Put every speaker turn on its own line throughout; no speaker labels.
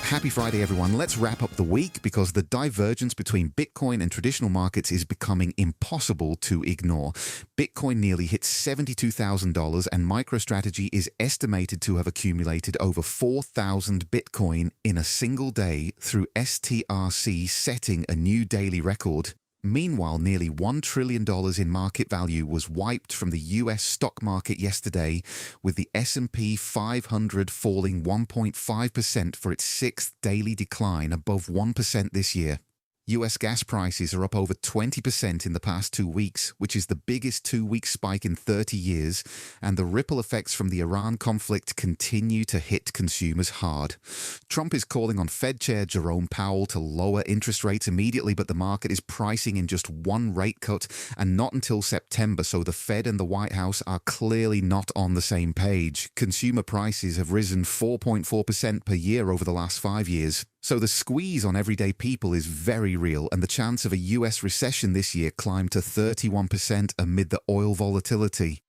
Happy Friday, everyone. Let's wrap up the week because the divergence between Bitcoin and traditional markets is becoming impossible to ignore. Bitcoin nearly hit $72,000 and MicroStrategy is estimated to have accumulated over 4,000 Bitcoin in a single day through STRC setting a new daily record. Meanwhile, nearly $1 trillion in market value was wiped from the US stock market yesterday, with the S&P 500 falling 1.5% for its sixth daily decline above 1% this year. US gas prices are up over 20% in the past 2 weeks, which is the biggest two-week spike in 30 years, and the ripple effects from the Iran conflict continue to hit consumers hard. Trump is calling on Fed Chair Jerome Powell to lower interest rates immediately, but the market is pricing in just one rate cut and not until September, so the Fed and the White House are clearly not on the same page. Consumer prices have risen 4.4% per year over the last 5 years. So the squeeze on everyday people is very real, and the chance of a US recession this year climbed to 31% amid the oil volatility.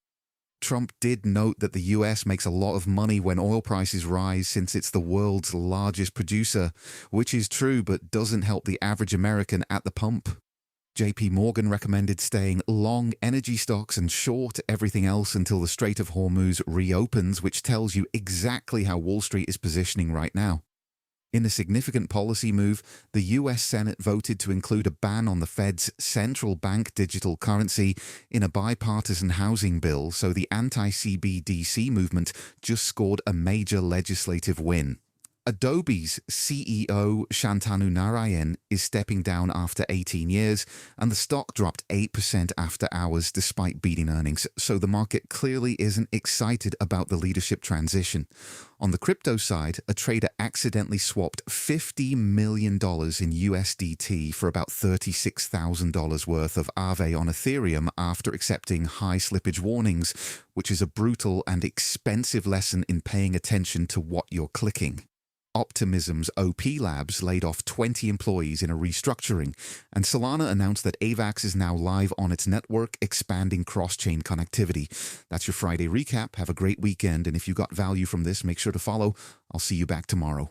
Trump did note that the US makes a lot of money when oil prices rise since it's the world's largest producer, which is true but doesn't help the average American at the pump. JP Morgan recommended staying long energy stocks and short everything else until the Strait of Hormuz reopens, which tells you exactly how Wall Street is positioning right now. In a significant policy move, the U.S. Senate voted to include a ban on the Fed's central bank digital currency in a bipartisan housing bill, so the anti-CBDC movement just scored a major legislative win. Adobe's CEO Shantanu Narayan is stepping down after 18 years, and the stock dropped 8% after hours despite beating earnings, so the market clearly isn't excited about the leadership transition. On the crypto side, a trader accidentally swapped $50 million in USDT for about $36,000 worth of Aave on Ethereum after accepting high slippage warnings, which is a brutal and expensive lesson in paying attention to what you're clicking. Optimism's OP Labs laid off 20 employees in a restructuring, and Solana announced that AVAX is now live on its network, expanding cross-chain connectivity. That's your Friday recap. Have a great weekend, and if you got value from this, make sure to follow. I'll see you back tomorrow.